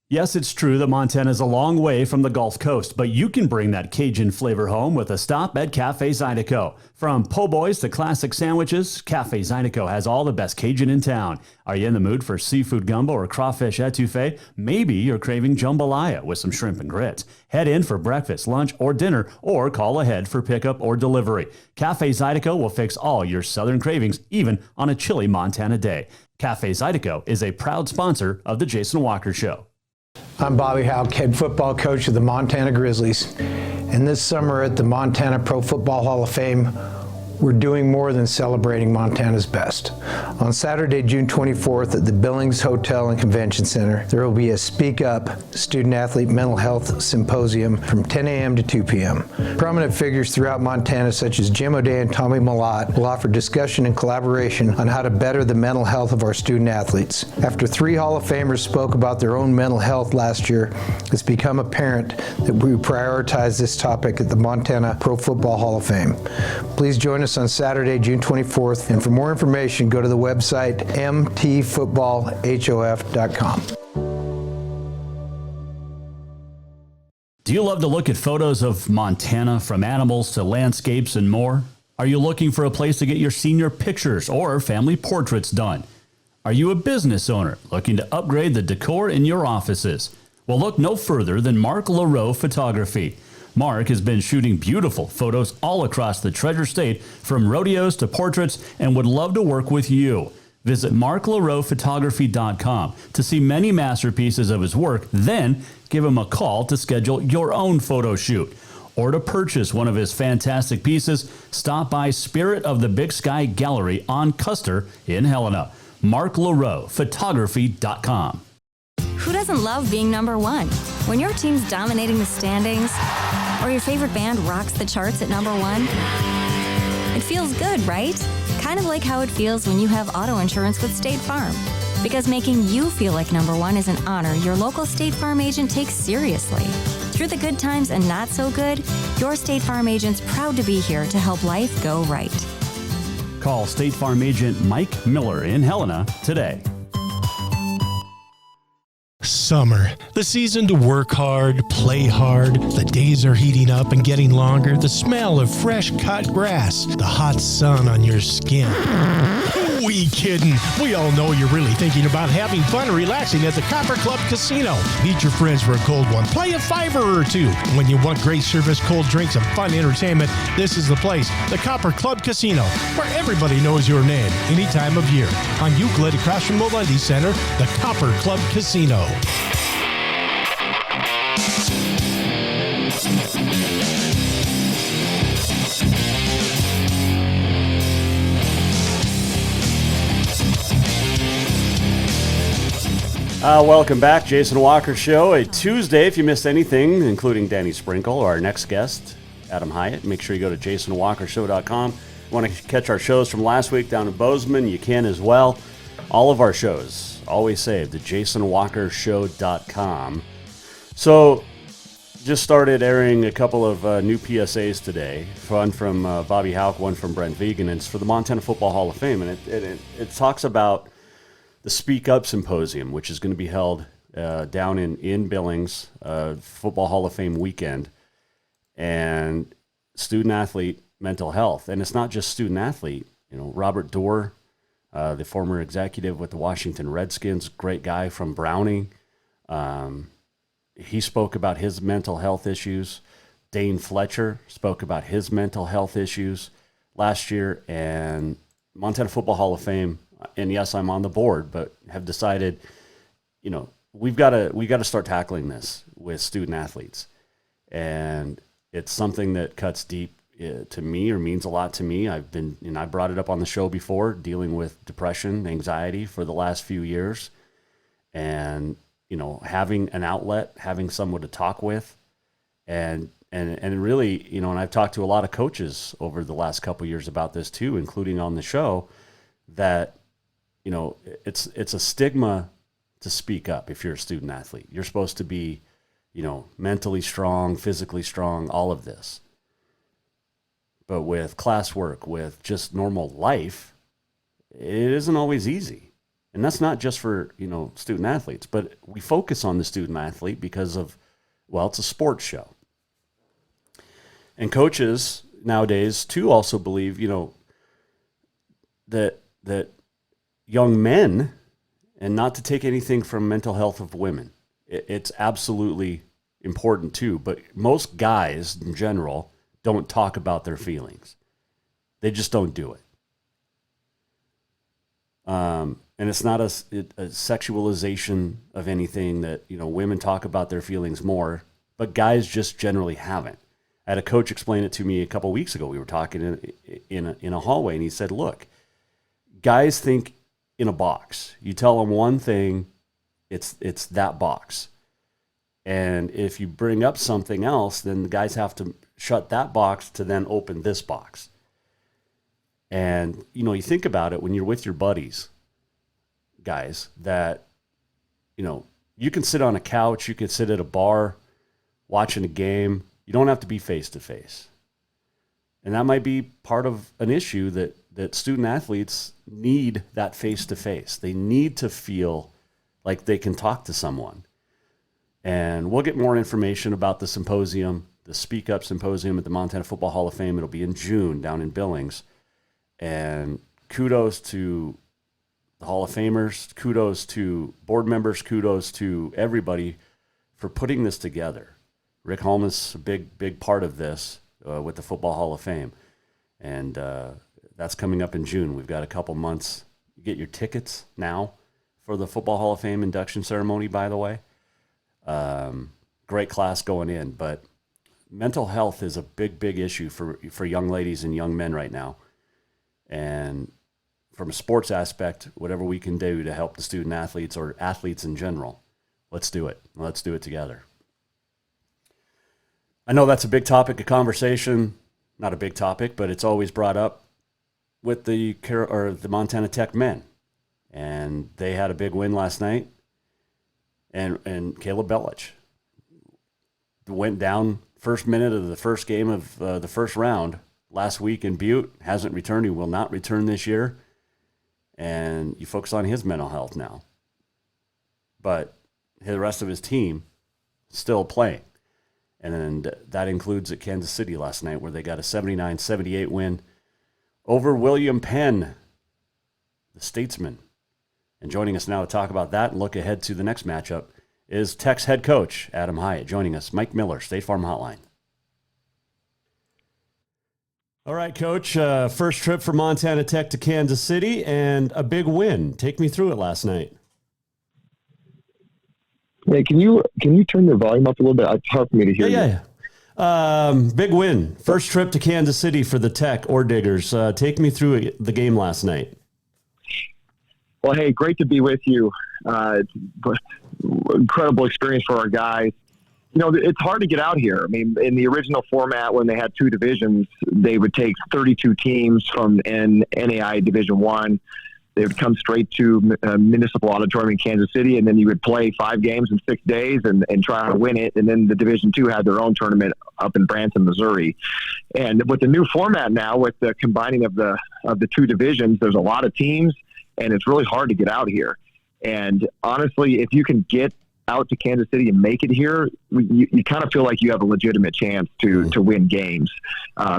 Yes, it's true that Montana is a long way from the Gulf Coast, but you can bring that Cajun flavor home with a stop at Cafe Zydeco. From po' boys to classic sandwiches, Cafe Zydeco has all the best Cajun in town. Are you in the mood for seafood gumbo or crawfish etouffee? Maybe you're craving jambalaya with some shrimp and grits. Head in for breakfast, lunch, or dinner, or call ahead for pickup or delivery. Cafe Zydeco will fix all your southern cravings, even on a chilly Montana day. Cafe Zydeco is a proud sponsor of The Jason Walker Show. I'm Bobby Houck, head football coach of the Montana Grizzlies. And this summer at the Montana Pro Football Hall of Fame, We're doing more than celebrating Montana's best. On Saturday, June 24th at the Billings Hotel and Convention Center, there will be a Speak Up Student-Athlete Mental Health Symposium from 10 a.m. to 2 p.m. Prominent figures throughout Montana, such as Jim O'Day and Tommy Malott, will offer discussion and collaboration on how to better the mental health of our student-athletes. After 3 Hall of Famers spoke about their own mental health last year, it's become apparent that we prioritize this topic at the Montana Pro Football Hall of Fame. Please join us on Saturday, June 24th, and for more information, go to the website mtfootballhof.com. Do you love to look at photos of Montana, from animals to landscapes and more? Are you looking for a place to get your senior pictures or family portraits done? Are you a business owner looking to upgrade the decor in your offices? Well, look no further than Mark LaRoe Photography. Mark has been shooting beautiful photos all across the Treasure State, from rodeos to portraits, and would love to work with you. Visit marklaroephotography.com to see many masterpieces of his work, then give him a call to schedule your own photo shoot. Or to purchase one of his fantastic pieces, stop by Spirit of the Big Sky Gallery on Custer in Helena. marklaroephotography.com. Who doesn't love being number one? When your team's dominating the standings, or your favorite band rocks the charts at number one, it feels good, right? Kind of like how it feels when you have auto insurance with State Farm. Because making you feel like number one is an honor your local State Farm agent takes seriously. Through the good times and not so good, your State Farm agent's proud to be here to help life go right. Call State Farm agent Mike Miller in Helena today. Summer, the season to work hard, play hard. The days are heating up and getting longer. The smell of fresh cut grass, the hot sun on your skin. Who we kidding? We all know you're really thinking about having fun and relaxing at the Copper Club Casino. Meet your friends for a cold one. Play a $5 or $2. When you want great service, cold drinks, and fun entertainment, this is the place. The Copper Club Casino, where everybody knows your name any time of year. On Euclid, across from the Lundy Center, the Copper Club Casino. Welcome back, Jason Walker Show. A Tuesday. If you missed anything, including Danny Sprinkle, our next guest, Adam Hiatt, make sure you go to jasonwalkershow.com. If you want to catch our shows from last week down in Bozeman, you can as well. All of our shows, always saved at jasonwalkershow.com. So, just started airing a couple of new PSAs today. One from Bobby Houck, one from Brent Vegan. And it's for the Montana Football Hall of Fame. And it talks about the Speak Up Symposium, which is going to be held down in Billings, Football Hall of Fame weekend, and student-athlete mental health. And it's not just student-athlete. You know, Robert Dorr, the former executive with the Washington Redskins, great guy from Browning, he spoke about his mental health issues. Dane Fletcher spoke about his mental health issues last year. And Montana Football Hall of Fame, and yes, I'm on the board, but have decided, you know, we got to start tackling this with student athletes. And it's something that cuts deep to me, or means a lot to me. I brought it up on the show before, dealing with depression, anxiety for the last few years. And, you know, having an outlet, having someone to talk with, and really, you know, and I've talked to a lot of coaches over the last couple of years about this too, including on the show, that, you know, it's a stigma to speak up if you're a student athlete. You're supposed to be, you know, mentally strong, physically strong, all of this. But with classwork, with just normal life, it isn't always easy. And that's not just for, you know, student athletes, but we focus on the student athlete because of, well, it's a sports show. And coaches nowadays too also believe, you know, that young men, and not to take anything from mental health of women, it's absolutely important too, but most guys in general don't talk about their feelings. They just don't do it. And it's not a sexualization of anything that, you know, women talk about their feelings more, but guys just generally haven't. I had a coach explain it to me a couple weeks ago. We were talking in a hallway, and he said, look, guys think in a box. You tell them one thing, it's that box. And if you bring up something else, then the guys have to shut that box to then open this box. And, you think about it when you're with your buddies, guys, that, you can sit on a couch, you can sit at a bar watching a game. You don't have to be face-to-face. And that might be part of an issue that student athletes need, that face-to-face. They need to feel like they can talk to someone. And we'll get more information about the symposium, the Speak Up Symposium at the Montana Football Hall of Fame. It'll be in June down in Billings. And kudos to the Hall of Famers, kudos to board members, kudos to everybody for putting this together. Rick Holmes, a big part of this with the Football Hall of Fame. And that's coming up in June. We've got a couple months. You get your tickets now for the Football Hall of Fame induction ceremony, by the way. Great class going in. But mental health is a big issue for young ladies and young men right now. And from a sports aspect, whatever we can do to help the student athletes or athletes in general, let's do it. Let's do it together. I know that's a big topic of conversation. Not a big topic, but it's always brought up with the Montana Tech men. And they had a big win last night. And Caleb Belich went down first minute of the first game of the first round last week in Butte. Hasn't returned. He will not return this year. And you focus on his mental health now. But the rest of his team still playing. And that includes at Kansas City last night, where they got a 79-78 win over William Penn, the Statesman. And joining us now to talk about that and look ahead to the next matchup is Tech's head coach, Adam Hiatt. Joining us, Mike Miller, State Farm Hotline. All right, Coach, first trip for Montana Tech to Kansas City and a big win. Take me through it last night. Hey, can you turn your volume up a little bit? It's hard for me to hear you. Yeah. Big win. First trip to Kansas City for the Tech or Diggers. Take me through the game last night. Well, hey, great to be with you. Incredible experience for our guys. It's hard to get out here. I mean, in the original format, when they had two divisions, they would take 32 teams from NAI Division I. They would come straight to Municipal Auditorium in Kansas City, and then you would play 5 games in 6 days and try to win it. And then the Division II had their own tournament up in Branson, Missouri. And with the new format now, with the combining of the two divisions, there's a lot of teams, and it's really hard to get out here. And honestly, if you can get out to Kansas City and make it here, you kind of feel like you have a legitimate chance to win games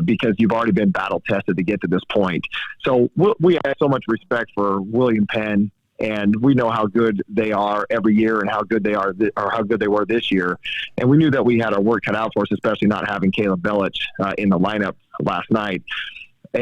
because you've already been battle tested to get to this point. So we have so much respect for William Penn, and we know how good they are every year and how good they are or how good they were this year. And we knew that we had our work cut out for us, especially not having Caleb Belich in the lineup last night.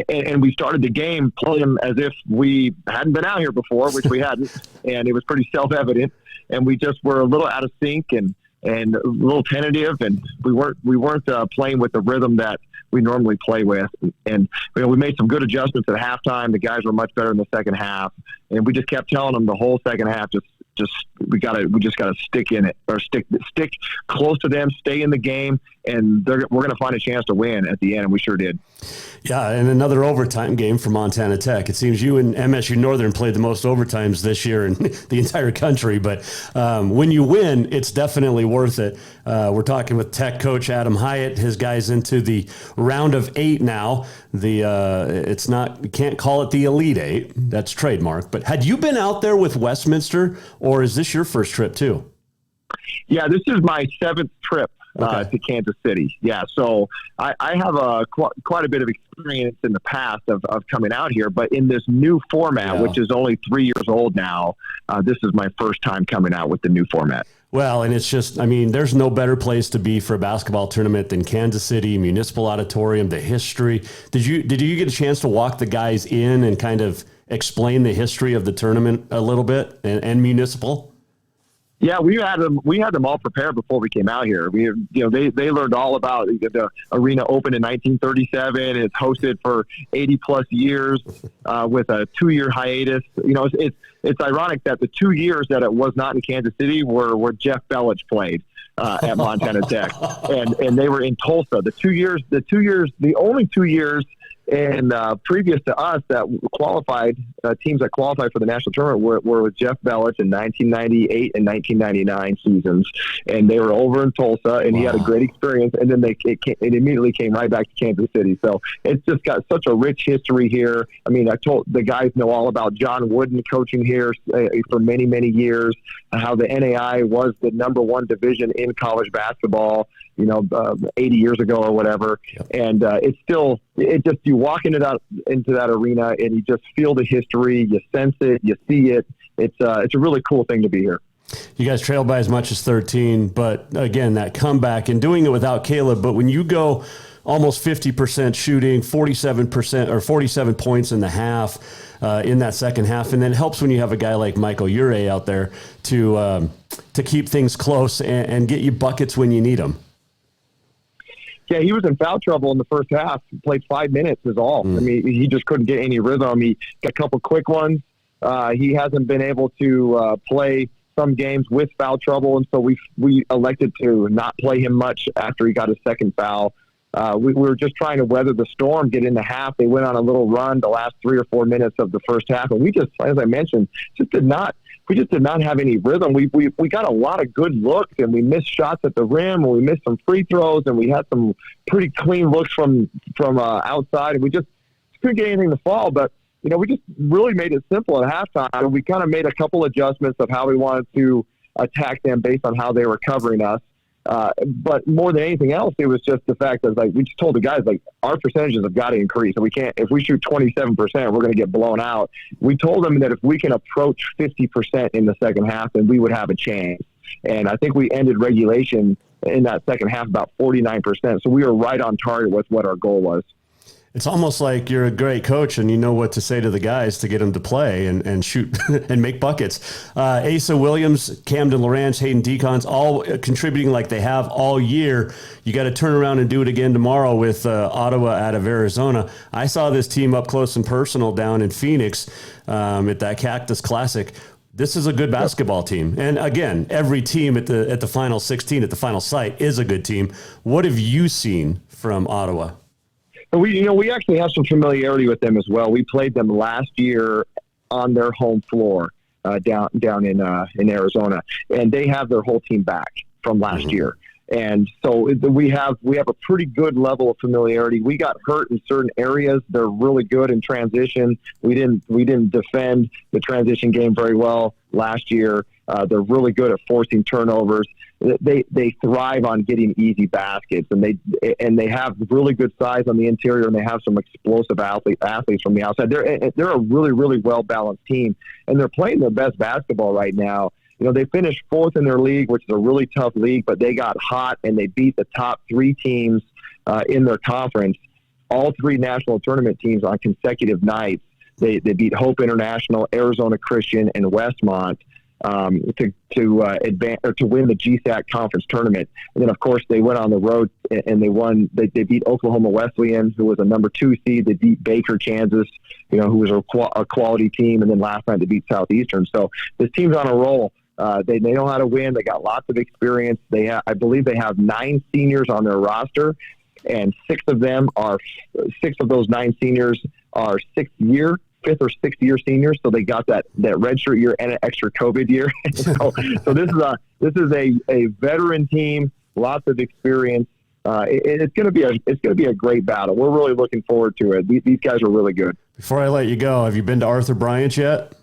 And we started the game playing as if we hadn't been out here before, which we hadn't, and it was pretty self-evident. And we just were a little out of sync and a little tentative, and we weren't playing with the rhythm that we normally play with. And we made some good adjustments at halftime. The guys were much better in the second half, and we just kept telling them the whole second half, we just gotta stick in it, or stick close to them, stay in the game, and we're gonna find a chance to win at the end, and we sure did. Yeah, and another overtime game for Montana Tech. It seems you and MSU Northern played the most overtimes this year in the entire country, but when you win, it's definitely worth it. We're talking with Tech coach Adam Hiatt, his guys into the round of 8 now. It's not, you can't call it the Elite 8, that's trademark, but had you been out there with Westminster, or is this your first trip too? Yeah, this is my 7th trip to Kansas City. Yeah, so I have quite a bit of experience in the past of coming out here, but in this new format, which is only 3 years old now, this is my first time coming out with the new format. Well, and it's just, I mean, there's no better place to be for a basketball tournament than Kansas City, Municipal Auditorium, the history. Did you get a chance to walk the guys in and kind of explain the history of the tournament a little bit and Municipal? Yeah, we had them all prepared before we came out here. They learned all about the arena opened in 1937. It's hosted for 80 plus years with a 2-year hiatus. It's ironic that the 2 years that it was not in Kansas City were where Jeff Bellich played at Montana Tech, and they were in Tulsa. The only 2 years. And previous to us, that qualified teams that qualified for the national tournament were with Jeff Bellich in 1998 and 1999 seasons, and they were over in Tulsa, and he had a great experience. And then it immediately came right back to Kansas City. So it's just got such a rich history here. I mean, I told the guys know all about John Wooden coaching here for many, many years. How the NAI was the #1 division in college basketball. 80 years ago or whatever. Yep. And you walk into that arena and you just feel the history, you sense it, you see it. It's a really cool thing to be here. You guys trailed by as much as 13, but again, that comeback and doing it without Caleb. But when you go almost 50% shooting, 47% or 47 points in the half in that second half, and then it helps when you have a guy like Michael Ure out there to keep things close and get you buckets when you need them. Yeah, he was in foul trouble in the first half. He played 5 minutes is all. I mean, he just couldn't get any rhythm. He got a couple quick ones. He hasn't been able to play some games with foul trouble, and so we elected to not play him much after he got his second foul. We were just trying to weather the storm, get in the half. They went on a little run the last 3 or 4 minutes of the first half, and we just, as I mentioned, we just did not have any rhythm. We got a lot of good looks, and we missed shots at the rim, and we missed some free throws, and we had some pretty clean looks from outside, and we just couldn't get anything to fall. But we just really made it simple at halftime, and we kind of made a couple adjustments of how we wanted to attack them based on how they were covering us. But more than anything else, it was just the fact that we just told the guys our percentages have got to increase, and we can't. If we shoot 27%, we're going to get blown out. We told them that if we can approach 50% in the second half, then we would have a chance. And I think we ended regulation in that second half about 49%. So we were right on target with what our goal was. It's almost like you're a great coach and you know what to say to the guys to get them to play and shoot and make buckets. Asa Williams, Camden Lorange, Hayden Decons, all contributing like they have all year. You got to turn around and do it again tomorrow with Ottawa out of Arizona. I saw this team up close and personal down in Phoenix at that Cactus Classic. This is a good basketball team. And again, every team at the final 16 at the final site is a good team. What have you seen from Ottawa? We actually have some familiarity with them as well. We played them last year on their home floor down in Arizona, and they have their whole team back from last year. And so we have a pretty good level of familiarity. We got hurt in certain areas. They're really good in transition. We didn't defend the transition game very well last year. They're really good at forcing turnovers. They thrive on getting easy baskets, and they have really good size on the interior, and they have some explosive athletes from the outside. They're a really, really well balanced team, and they're playing their best basketball right now. They finished 4th in their league, which is a really tough league, but they got hot and they beat the top 3 teams in their conference, all 3 national tournament teams on consecutive nights. They beat Hope International, Arizona Christian, and Westmont to advance or to win the GSAC conference tournament. And then, of course, they went on the road and they won. They beat Oklahoma Wesleyan, who was a number 2 seed. They beat Baker, Kansas, who was a quality team. And then last night they beat Southeastern. So this team's on a roll. They know how to win. They got lots of experience. I believe they have 9 seniors on their roster, and 6 of those 9 seniors are 5th or 6th year seniors. So they got that redshirt year and an extra COVID year. so this is a veteran team, lots of experience. It's going to be a great battle. We're really looking forward to it. These guys are really good. Before I let you go, have you been to Arthur Bryant's yet?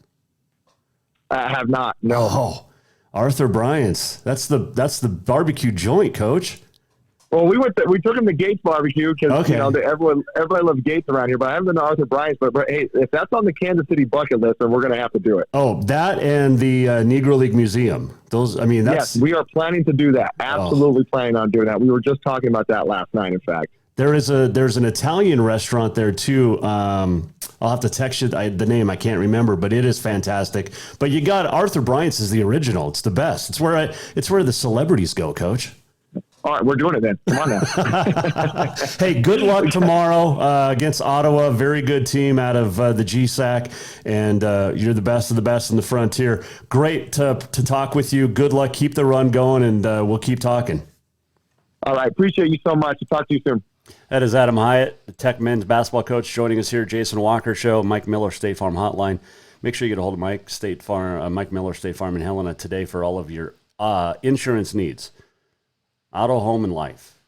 I have not. No. Oh, Arthur Bryant's. That's the barbecue joint, Coach. Well, we took him to Gates Barbecue because everybody loves Gates around here. But I haven't been to Arthur Bryant's. But hey, if that's on the Kansas City bucket list, then we're going to have to do it. Oh, that and the Negro League Museum. Yes, we are planning to do that. Absolutely planning on doing that. We were just talking about that last night, in fact. There's an Italian restaurant there too. I'll have to text you the name. I can't remember, but it is fantastic. But you got Arthur Bryant's is the original. It's the best. It's where the celebrities go, Coach. All right, we're doing it then. Come on now. Hey, good luck tomorrow against Ottawa. Very good team out of the GSAC, and you're the best of the best in the Frontier. Great to talk with you. Good luck. Keep the run going, and we'll keep talking. All right, appreciate you so much. I'll talk to you soon. That is Adam Hiatt, the Tech men's basketball coach, joining us here. Jason Walker Show, Mike Miller, State Farm Hotline. Make sure you get a hold of Mike Miller, State Farm in Helena today for all of your insurance needs. Auto, home, and life.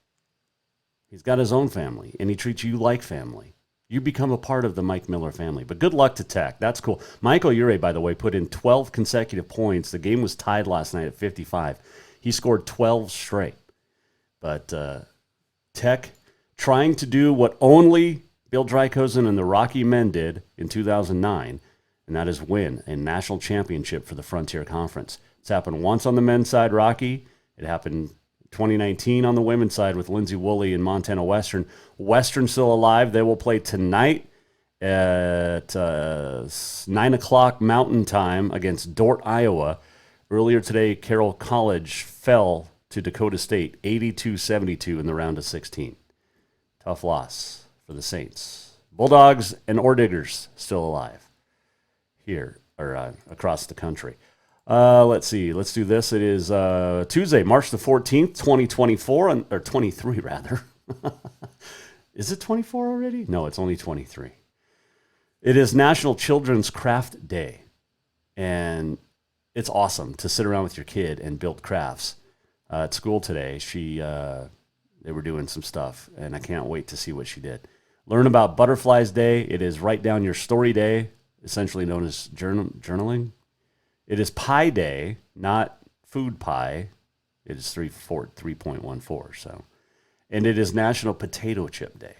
He's got his own family, and he treats you like family. You become a part of the Mike Miller family. But good luck to Tech. That's cool. Michael Ure, by the way, put in 12 consecutive points. The game was tied last night at 55. He scored 12 straight. But Tech trying to do what only Bill Drykosen and the Rocky Men did in 2009, and that is win a national championship for the Frontier Conference. It's happened once on the men's side, Rocky. It happened 2019 on the women's side with Lindsay Woolley and Montana Western. Western still alive. They will play tonight at 9 o'clock Mountain Time against Dort, Iowa. Earlier today, Carroll College fell to Dakota State 82-72 in the round of 16. Tough loss for the Saints. Bulldogs and Orediggers still alive here or across the country. Let's see. Let's do this. It is Tuesday, March the 14th, 2024, or 23 rather. Is it 24 already? No, it's only 23. It is National Children's Craft Day, and it's awesome to sit around with your kid and build crafts. At school today, they were doing some stuff, and I can't wait to see what she did. Learn about Butterflies Day. It is Write Down Your Story Day, essentially known as journaling. It is Pie Day, not food pie. It is 3.14. So, and it is National Potato Chip Day.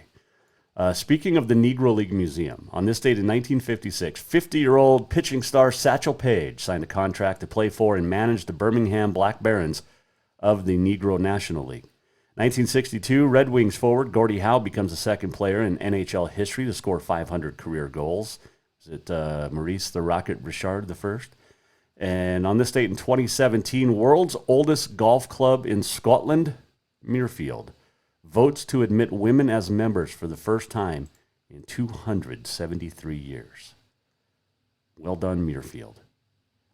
Speaking of the Negro League Museum, on this date in 1956, 50-year-old pitching star Satchel Paige signed a contract to play for and manage the Birmingham Black Barons of the Negro National League. 1962, Red Wings forward Gordie Howe becomes the second player in NHL history to score 500 career goals. Is it Maurice the Rocket Richard the first? And on this date in 2017, world's oldest golf club in Scotland, Muirfield, votes to admit women as members for the first time in 273 years. Well done, Muirfield.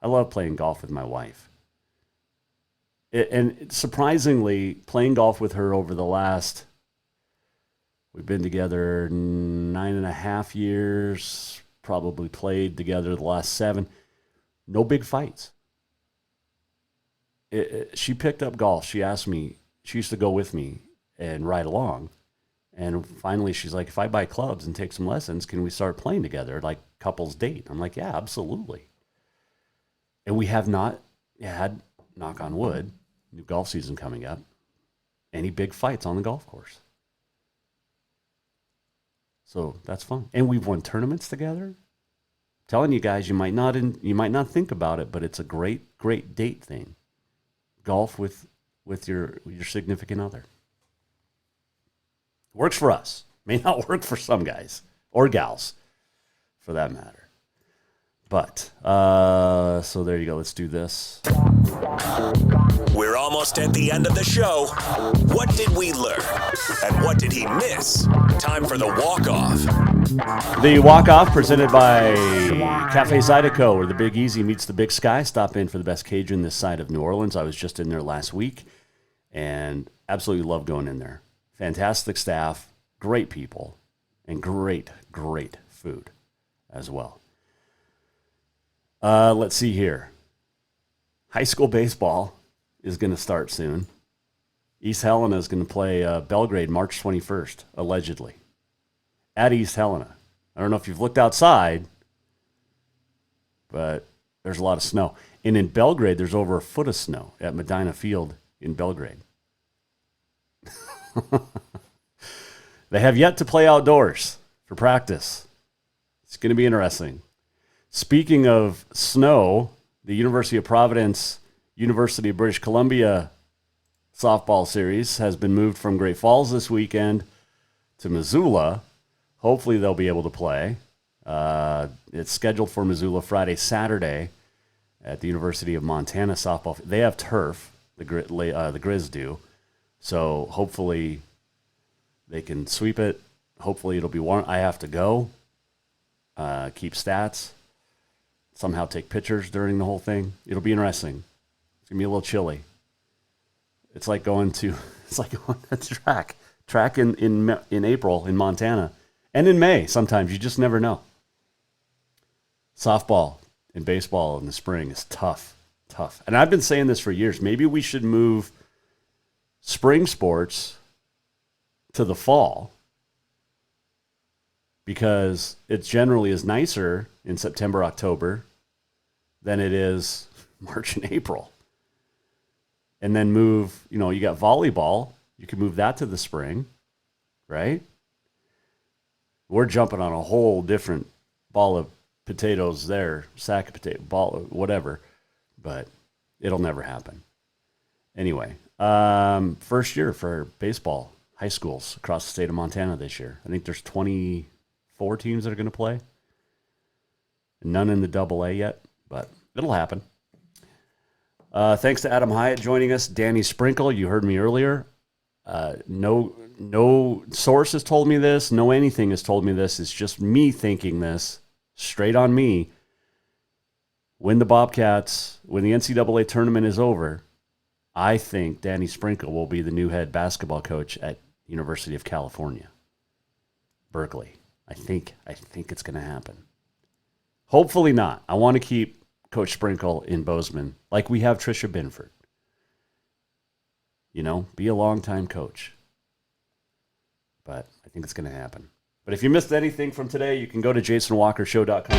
I love playing golf with my wife. And surprisingly, playing golf with her over the last, we've been together 9.5 years, probably played together the last 7. No big fights. She picked up golf. She asked me, she used to go with me and ride along. And finally, she's like, if I buy clubs and take some lessons, can we start playing together like couples date? I'm like, yeah, absolutely. And we have not had, knock on wood, new golf season coming up, any big fights on the golf course. So that's fun. And we've won tournaments together. Telling you guys, you might not think about it, but it's a great date thing. Golf with your significant other. Works for us. May not work for some guys or gals, for that matter. But so there you go. Let's do this. We're almost at the end of the show. What did we learn? And what did he miss? Time for the walk-off. The walk-off presented by Cafe Zydeco, where the Big Easy meets the Big Sky. Stop in for the best Cajun this side of New Orleans. I was just in there last week and absolutely love going in there. Fantastic staff, great people, and great food as well. Let's see here. High school baseball is going to start soon. East Helena is going to play Belgrade March 21st, allegedly, at East Helena. I don't know if you've looked outside, but there's a lot of snow. And in Belgrade, there's over a foot of snow at Medina Field in Belgrade. They have yet to play outdoors for practice. It's going to be interesting. Speaking of snow, the University of Providence, University of British Columbia softball series has been moved from Great Falls this weekend to Missoula. Hopefully they'll be able to play. It's scheduled for Missoula Friday, Saturday at the University of Montana softball. They have turf, the Grizz do. So hopefully they can sweep it. Hopefully it'll be warm. I have to go, keep stats, somehow take pictures during the whole thing. It'll be interesting. It's going to be a little chilly. It's like going to track in April in Montana. And in May, sometimes. You just never know. Softball and baseball in the spring is tough. And I've been saying this for years. Maybe we should move spring sports to the fall because it generally is nicer in September, October than it is March and April. And then move, you got volleyball. You can move that to the spring, right? We're jumping on a whole different ball of potatoes there, sack of potato, ball, whatever, but it'll never happen. Anyway, first year for baseball, high schools across the state of Montana this year. I think there's 24 teams that are going to play. None in the AA yet, but it'll happen. Thanks to Adam Hiatt joining us. Danny Sprinkle, you heard me earlier. No source has told me this. No anything has told me this. It's just me thinking this. Straight on me. When the NCAA tournament is over, I think Danny Sprinkle will be the new head basketball coach at University of California, Berkeley. I think it's going to happen. Hopefully not. I want to keep Coach Sprinkle in Bozeman like we have Tricia Binford. Be a long-time coach. But I think it's going to happen. But if you missed anything from today, you can go to jasonwalkershow.com.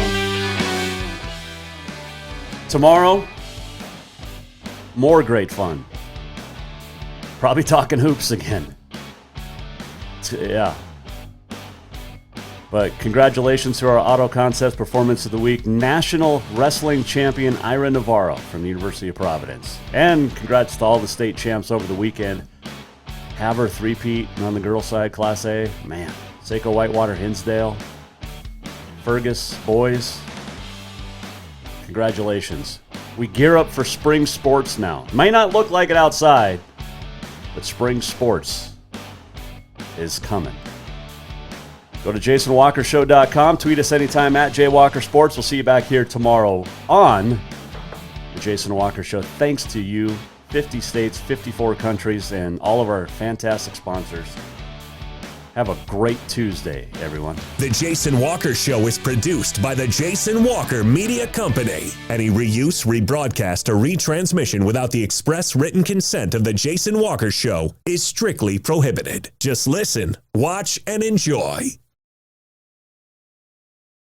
Tomorrow, more great fun. Probably talking hoops again. Yeah. But congratulations to our Auto Concepts Performance of the Week, National Wrestling Champion Ira Navarro from the University of Providence. And congrats to all the state champs over the weekend. Have her three-peat on the girls' side, Class A. Man, Seiko Whitewater, Hinsdale, Fergus, boys. Congratulations. We gear up for spring sports now. Might not look like it outside, but spring sports is coming. Go to jasonwalkershow.com. Tweet us anytime at JWalkerSports. We'll see you back here tomorrow on the Jason Walker Show. Thanks to you, 50 states, 54 countries, and all of our fantastic sponsors. Have a great Tuesday, everyone. The Jason Walker Show is produced by the Jason Walker Media Company. Any reuse, rebroadcast, or retransmission without the express written consent of the Jason Walker Show is strictly prohibited. Just listen, watch, and enjoy.